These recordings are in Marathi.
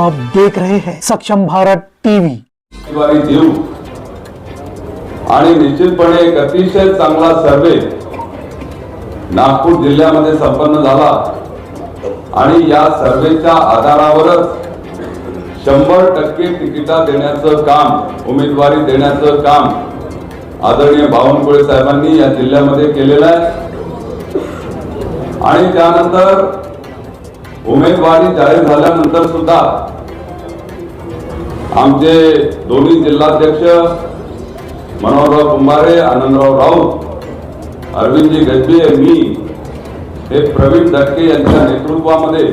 आप देख रहे हैं सक्षम भारत टीव्ही। देऊ आणि निश्चितपणे एक अतिशय चांगला सर्वे नागपूर जिल्ह्यामध्ये संपन्न झाला आणि या सर्वेच्या आधारावरच 100% तिकिटा देण्याचं काम, उमेदवारी देण्याचं काम आदरणीय बावनकुळे साहेबांनी या जिल्ह्यामध्ये केलेलं आहे। आणि त्यानंतर उमेदवारी जाहीर झाल्यानंतर सुद्धा आमचे दोन्ही जिल्हाध्यक्ष मनोहरराव कुंभारे, आनंदराव राऊत, अरविंदजी गजबे, मी हे प्रवीण दटके यांच्या नेतृत्वामध्ये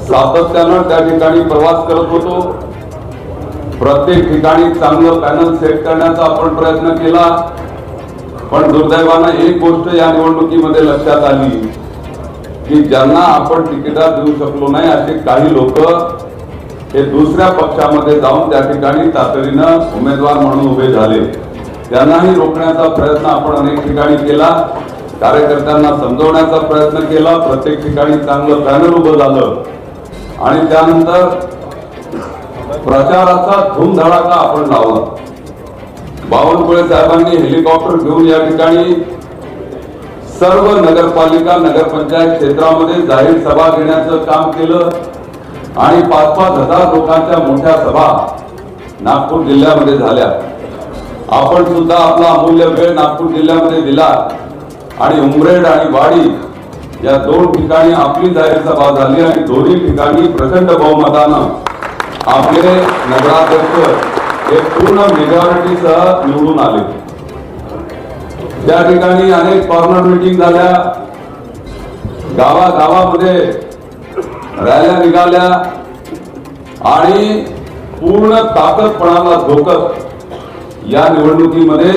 सातत्यानं त्या ठिकाणी प्रवास करत होतो। प्रत्येक ठिकाणी चांगलं पॅनल सेट करण्याचा आपण प्रयत्न केला, पण दुर्दैवानं एक गोष्ट या निवडणुकीमध्ये लक्षात आली की ज्यांना आपण तिकिटा देऊ शकलो नाही असे काही लोक हे दुसऱ्या पक्षामध्ये जाऊन त्या ठिकाणी तातडीनं उमेदवार म्हणून उभे झाले। त्यांनाही रोखण्याचा प्रयत्न आपण अनेक ठिकाणी केला, कार्यकर्त्यांना समजवण्याचा प्रयत्न केला, प्रत्येक ठिकाणी चांगलं पॅनल उभं झालं आणि त्यानंतर प्रचाराचा धूमधडाका आपण लावला। बावनकुळे साहेबांनी हेलिकॉप्टर घेऊन या ठिकाणी सर्व नगरपालिका, नगरपंचायत क्षेत्रामध्ये जाहीर सभा घेण्याचं काम केलं आणि 5-5 हजार लोकांच्या मोठ्या सभा नागपूर जिल्ह्यामध्ये झाल्या। आपण सुद्धा आपला अमूल्य वेळ नागपूर जिल्ह्यामध्ये दिला आणि उमरेड आणि वाडी या 2 ठिकाणी आपली जाहीर सभा झाली आणि दोन्ही ठिकाणी प्रचंड बहुमतानं आपले नगराध्यक्ष हे पूर्ण मेजॉरिटीसह निवडून आले। त्या ठिकाणी अनेक कॉर्नर मीटिंग झाल्या, गावागावामध्ये रॅल्या निघाल्या आणि पूर्ण ताकदपणाला झोकत या निवडणुकीमध्ये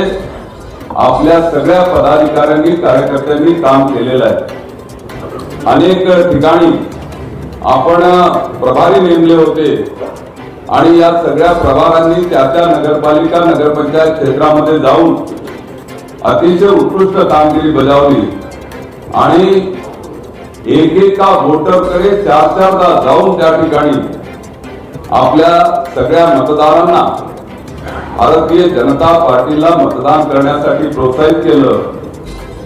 आपल्या सगळ्या पदाधिकाऱ्यांनी, कार्यकर्त्यांनी काम केलेलं आहे। अनेक ठिकाणी आपण प्रभारी नेमले होते आणि या सगळ्या प्रभारांनी त्या नगरपालिका, नगरपंचायत क्षेत्रामध्ये जाऊन अतिशय उत्कृष्ट कामगिरी बजावली आणि एकेका वोटरकडे 4-4दा जाऊन त्या ठिकाणी आपल्या सगळ्या मतदारांना भारतीय जनता पार्टीला मतदान करण्यासाठी प्रोत्साहित केलं।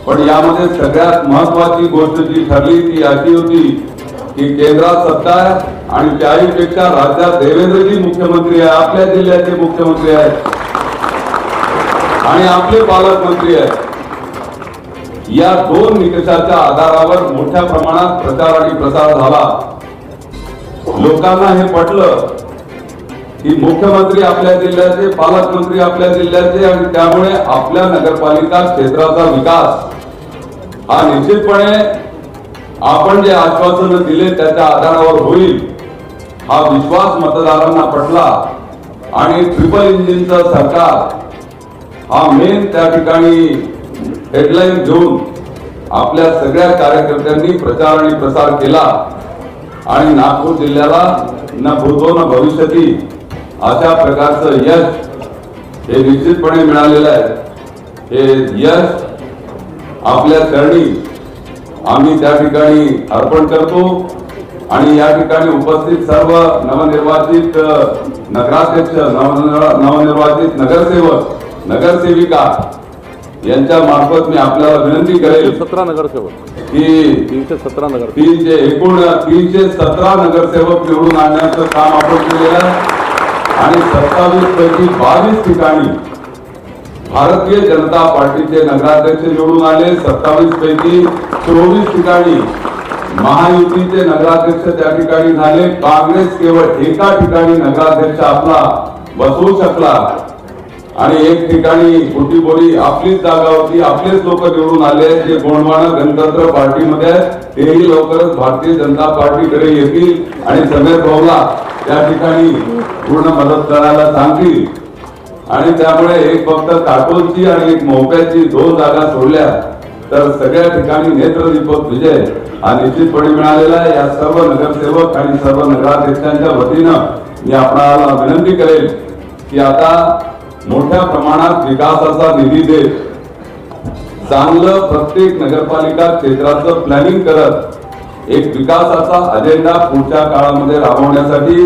पण यामध्ये सगळ्यात महत्वाची गोष्ट जी ठरली ती अशी होती की केंद्रात सत्ता आहे आणि त्याहीपेक्षा राज्यात देवेंद्रजी मुख्यमंत्री आहे, आपल्या जिल्ह्याचे मुख्यमंत्री आहेत आणि आपले पालकमंत्री आहेत। या 2 निकषाच्या आधारावर मोठ्या प्रमाणात प्रचार आणि प्रसार झाला। लोकांना हे पटलं की मुख्यमंत्री आपल्या जिल्ह्याचे, पालकमंत्री आपल्या जिल्ह्याचे आणि त्यामुळे आपल्या नगरपालिका क्षेत्राचा विकास हा निश्चितपणे आपण जे आश्वासन दिले त्याच्या आधारावर होईल हा विश्वास मतदारांना पटला आणि ट्रिपल इंजिनचं सरकार हा मेन त्या ठिकाणी हेडलाईन घेऊन आपल्या सगळ्या कार्यकर्त्यांनी प्रचार आणि प्रसार केला आणि नागपूर जिल्ह्याला न भूतो न भविष्यती अशा प्रकारचं यश हे निश्चितपणे मिळालेलं आहे। हे यश आपल्या चरणी आम्ही त्या ठिकाणी अर्पण करतो आणि या ठिकाणी उपस्थित सर्व नवनिर्वाचित नगराध्यक्ष, नवनिर्वाचित नगरसेवक, नगरसेविका यांच्या मार्फत मी आपल्याला विनंती करेल 17 नगरसेवक की 317 नगर एकूण 317 नगरसेवक निवडून आणण्याचं काम आपण केलेलं आहे आणि 27 पैकी 22 ठिकाणी भारतीय जनता पार्टीचे नगराध्यक्ष निवडून आले। 27 पैकी 24 ठिकाणी महायुतीचे नगराध्यक्ष त्या ठिकाणी झाले। काँग्रेस केवळ एका ठिकाणी नगराध्यक्ष आपला बसवू शकला आणि एक ठिकाणी कुटीबोरी आपलीच जागा होती, आपलेच लोक निवडून आले जे गोंडवाना गणतंत्र पार्टीमध्ये तेही लवकरच भारतीय जनता पार्टीकडे येतील आणि समीर भाऊला त्या ठिकाणी पूर्ण मदत करायला सांगतील आणि त्यामुळे एक फक्त काटोलची आणि एक मोहप्याची 2 जागा सोडल्या तर सगळ्या ठिकाणी नेत्रदीपक विजय हा निश्चितपणे मिळालेला आहे। या सर्व नगरसेवक आणि सर्व नगराध्यक्षांच्या वतीनं मी आपणाला विनंती करेल की आता मोठ्या प्रमाणात विकासाचा निधी देत चांगलं प्रत्येक नगरपालिका क्षेत्राचं प्लॅनिंग करत एक विकासाचा अजेंडा पुढच्या काळामध्ये राबवण्यासाठी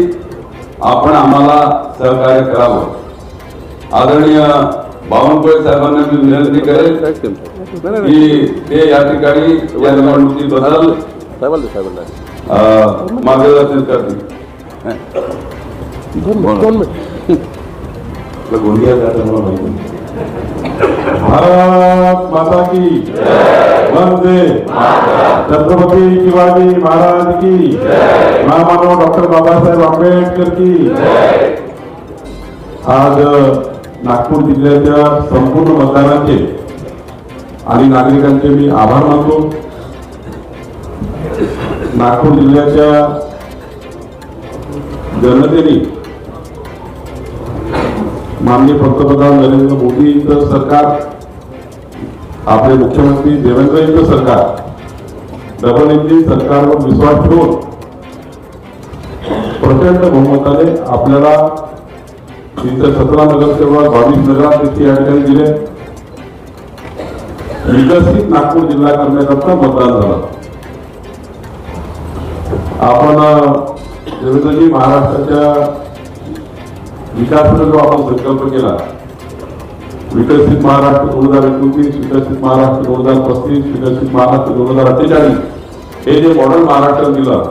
आपण आम्हाला सहकार्य करावं. आदरणीय बावनकुळे साहेबांना मी विनंती करेन की ते या ठिकाणी या निवडणुकीबद्दल मार्गदर्शन करतील. गोंदिया जातं माहिती. भारत माता की वंदे छत्रपती शिवाजी महाराज की महामानव डॉक्टर बाबासाहेब आंबेडकर की. आज नागपूर जिल्ह्याच्या संपूर्ण मतदारांचे आणि नागरिकांचे मी आभार मानतो. नागपूर जिल्ह्याच्या जनतेने माननीय पंतप्रधान नरेंद्र मोदींचं सरकार, आपले मुख्यमंत्री देवेंद्रजींचं सरकार, डबल इंजिन सरकारवर विश्वास ठेवून प्रचंड बहुमताने आपल्याला 317 नगरसेवक, 22 नगराध्यक्ष या ठिकाणी दिले. विकसित नागपूर जिल्हा करण्याकरता मतदान झालं. आपण देवेंद्रजी महाराष्ट्राच्या विकासाचा जो आपण संकल्प केला, विकसित महाराष्ट्र 2029, विकसित महाराष्ट्र 2035, विकसित महाराष्ट्र 2048, हे जे मॉडेल महाराष्ट्रात दिलं,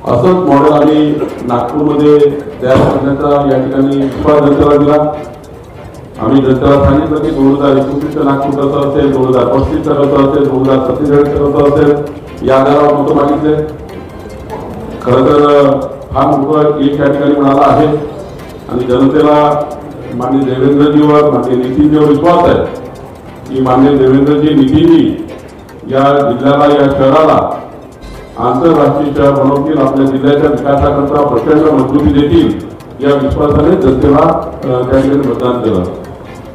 असंच मॉडेल आम्ही नागपूरमध्ये तयार करण्याचा या ठिकाणी विश्वास जनतेला दिला. आम्ही जनतेला सांगितलं की 2029 नागपूर कसं असेल, 2035 कसं असेल, 2047 कसं असेल, या आधारावर मतं मागितले. खरं तर हा मुद्दा एक या ठिकाणी मिळाला आहे आणि जनतेला माननीय देवेंद्रजीवर, माननीय नितीनजीवर विश्वास आहे की माननीय देवेंद्रजी, नितीनजी या जिल्ह्याला, या शहराला आंतरराष्ट्रीय शहर बनवतील, आपल्या जिल्ह्याच्या विकासाकरता प्रचंड मजबूती देतील, या विश्वासाने जनतेला त्या ठिकाणी मतदान केलं.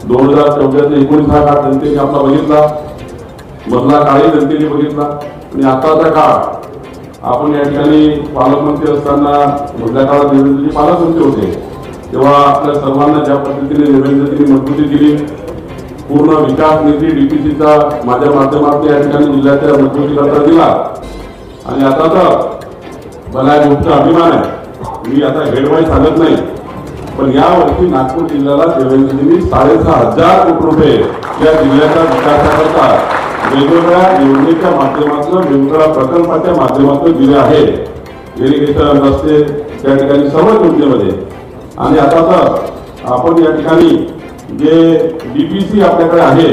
2014 ते 19 हा काळ जनतेने आपला बघितला, मधला काळही जनतेने बघितला आणि आताचा काळ. आपण या ठिकाणी पालकमंत्री असताना मधल्या काळात देवेंद्रजी पालकमंत्री होते, तेव्हा आपल्या सर्वांना ज्या पद्धतीने देवेंद्रजींनी मजबूती दिली, पूर्ण विकास निधी डीपीसीचा माझ्या माध्यमातून या ठिकाणी जिल्ह्याच्या मजबूतीकरता दिला. आणि आता तर मला एक मोठा अभिमान आहे, मी आता हेडवाईज सांगत नाही, पण या वर्षी नागपूर जिल्ह्याला देवेंद्रजींनी 6,500 कोटी रुपये या जिल्ह्याच्या विकासाकरता वेगवेगळ्या योजनेच्या माध्यमातून, वेगवेगळ्या प्रकल्पाच्या माध्यमातून दिले आहे. इरिगेशन, रस्ते, त्या ठिकाणी सर्व योजनेमध्ये. आणि आता तर आपण या ठिकाणी जे डीपीसी आपल्याकडे आहे,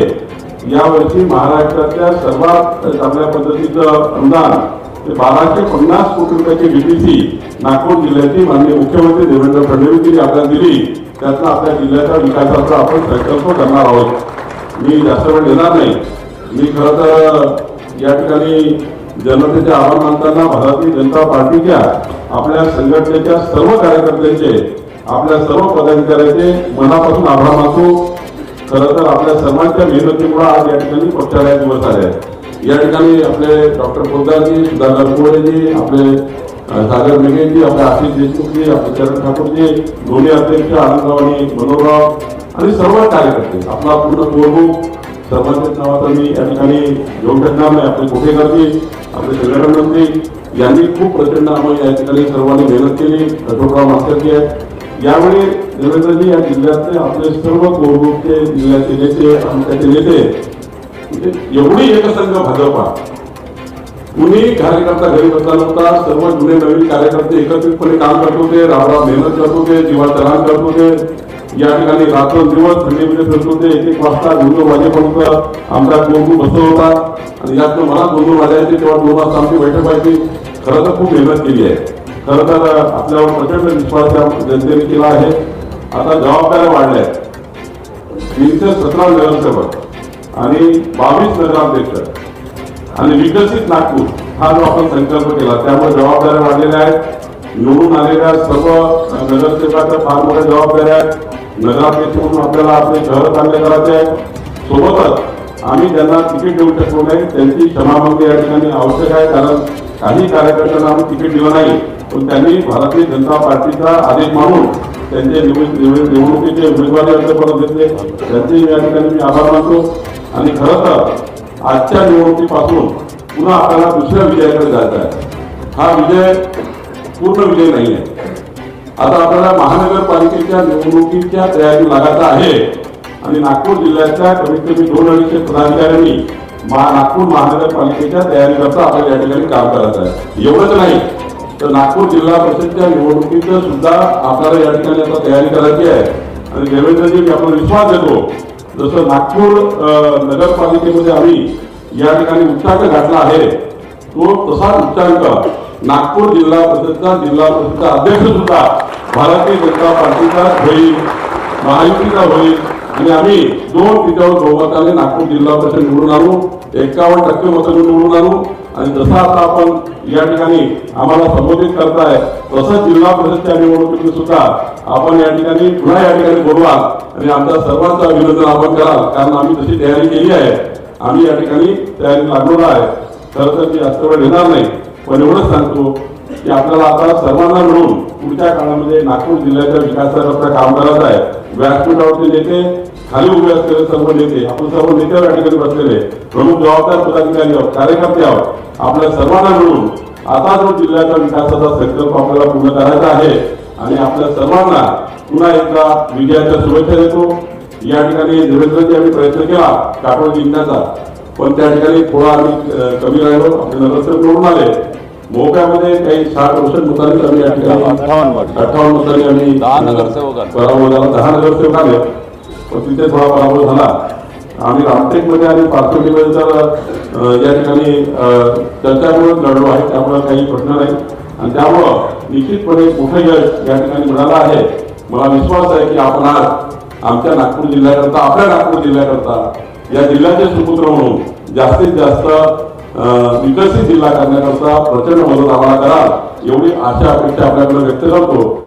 यावर्षी महाराष्ट्राच्या सर्वात चांगल्या पद्धतीचं अनुदान 1250 कोटी रुपयाची डीपीसी नागपूर जिल्ह्याची माननीय मुख्यमंत्री देवेंद्र फडणवीस आपल्याला दिली. त्यातनं आपल्या जिल्ह्याच्या विकासाचा आपण संकल्प करणार आहोत. मी जास्त वेळ देणार नाही. मी खरं तर या ठिकाणी जनतेचे आभार मानताना भारतीय जनता पार्टीच्या, आपल्या संघटनेच्या सर्व कार्यकर्त्यांचे, आपल्या सर्व पदाधिकाऱ्यांचे मनापासून आभार मानतो. खरं तर आपल्या सर्वांच्या मेहनतीमुळे आज या ठिकाणी पक्षाला दिवस आले आहेत. या ठिकाणी आपले डॉक्टर पोद्दारजी, सुधाकर कोळेजी, आपले सागर मेघेजी, आपले आशिष देशमुखजी, आपले चरण ठाकूरजी, दोन्ही अध्यक्ष आनंदराव आणि मनोहरराव आणि सर्व कार्यकर्ते, आपला पूर्ण कोरबुक सर्वांच्याच नावाचा मी या ठिकाणी घेऊ शकणार नाही. आपले कोठेकरजी, आपले संघटन मंत्री यांनी खूप प्रचंड आम्हाला या ठिकाणी सर्वांनी मेहनत केली. कठोरराव मास्टरजी आहेत. यावेळी देवेंद्रजी या जिल्ह्यातले आपले सर्व कोरबुकचे जिल्ह्याचे नेते आणि त्याचे नेते, एवढी एकसंघ भाजपा, कुणी कार्यकर्ता घरी बसला नव्हता. सर्व जुने नवीन कार्यकर्ते एकत्रितपणे काम करत होते, राबराब मेहनत करत होते, जीवाचं रान करत होते. या ठिकाणी रात्रंदिवस थंडीमध्ये फिरत होते. 1-1 वाजता 2-2 वाजेपर्यंत आमचा कोरबुक बसत होता आणि यातनं मला 2-2 वाजायचे, तेव्हा 2 वाजता आमची बैठक व्हायची. खरं तर खूप मेहनत केली आहे. खरं तर आपल्यावर प्रचंड विश्वास या जनतेने केला आहे. आता जबाबदाऱ्या वाढल्या आहेत. 317 नगरसेवक आणि 22 नगराध्यक्ष आणि विकसित नागपूर हा जो आपण संकल्प केला, त्यामुळे जबाबदाऱ्या वाढलेल्या आहेत. निवडून आलेल्या सर्व नगरसेवकाच्या फार मोठ्या जबाबदाऱ्या आहेत. नगराध्यक्ष म्हणून आपल्याला आपले शहर चांगले करायचे आहे. सोबतच आम्ही ज्यांना तिकीट देऊ शकलो नाही त्यांची क्षमामागणी या ठिकाणी आवश्यक आहे. कारण काही कार्यकर्त्यांना आम्ही तिकीट दिलं नाही, पण त्यांनी भारतीय जनता पार्टीचा आदेश मानून त्यांचे निवडणुकीचे उमेदवारी अर्ज परत घेतले. त्यांचे या ठिकाणी मी आभार मानतो. आणि खरं तर आजच्या निवडणुकीपासून पुन्हा आपल्याला दुसऱ्या विजयाकडे जायचा आहे. हा विजय पूर्ण विजय नाही आहे. आता आपल्याला महानगरपालिकेच्या निवडणुकीच्या तयारी लागायचा आहे आणि नागपूर जिल्ह्याच्या कमीत कमी 2-250 पदाधिकाऱ्यांनी नागपूर महानगरपालिकेच्या तयारीकरता आपल्याला या ठिकाणी काम करायचं आहे. एवढंच नाही तर नागपूर जिल्हा परिषदच्या निवडणुकीचं सुद्धा आपल्याला या ठिकाणी आता तयारी करायची आहे. आणि देवेंद्रजी मी आपला विश्वास देतो, जसं नागपूर नगरपालिकेमध्ये आम्ही या ठिकाणी उच्चांक घातला आहे, तो तसाच उच्चांक नागपूर जिल्हा परिषदचा अध्यक्ष सुद्धा भारतीय जनता पार्टीचा होईल, महायुतीचा होईल आणि आम्ही 2-3 बहुमताने नागपूर जिल्हा परिषद निवडून आणू, 51% मतं निवडून आणू. आणि जसं आता आपण या ठिकाणी आम्हाला संबोधित करताय तसंच जिल्हा परिषदच्या निवडणुकीत सुद्धा आपण या ठिकाणी पुन्हा या ठिकाणी बोलवा आणि आमच्या सर्वांचं अभिनंदन आपण कराल, कारण आम्ही तशी तयारी केली आहे. आम्ही या ठिकाणी तयारी लागलेलो आहे. खरं तर मी जास्त वेळ घेणार नाही, पण एवढंच सांगतो की आपल्याला आता सर्वांना मिळून पुढच्या काळामध्ये नागपूर जिल्ह्याच्या विकासाकरता काम करायचं आहे. व्यासपीठावरचे नेते, खाली उभे असलेले सर्व नेते, आपण सर्व नेते या ठिकाणी बसलेले प्रमुख जबाबदार पदाधिकारी आहोत, कार्यकर्ते आहोत. आपल्या सर्वांना मिळून आता जो जिल्ह्याच्या विकासाचा संकल्प आपल्याला पूर्ण करायचा आहे आणि आपल्या सर्वांना पुन्हा एकदा विजयाच्या शुभेच्छा देतो. या ठिकाणी देवेंद्रजी आम्ही प्रयत्न केला काटोल जिंकण्याचा, पण त्या ठिकाणी थोडा आम्ही कमी राहिलो. आपले नगरसेवक निवडून आले. मोक्यामध्ये काही 60% मतांनी आम्ही या ठिकाणी 58 मतांनी आम्ही 10 नगरसेवक पराभव झाला. 10 नगरसेवक आले, पण तिथे थोडा पराभव झाला. आम्ही रामटेकमध्ये आणि पाचवडीमध्ये तर या ठिकाणी चर्चामुळे लढलो आहे, त्यामुळे काही प्रश्न नाही आणि त्यामुळं निश्चितपणे मोठं यश या ठिकाणी मिळालं आहे. मला विश्वास आहे की आपण आज आमच्या नागपूर जिल्ह्याकरता, आपल्या नागपूर जिल्ह्याकरता, या जिल्ह्याचे सुपुत्र म्हणून जास्तीत जास्त विकसित जिल्हा करण्याकरता प्रचंड मदत आम्हाला कराल, एवढी आशा अपेक्षा आपल्याकडे व्यक्त करतो.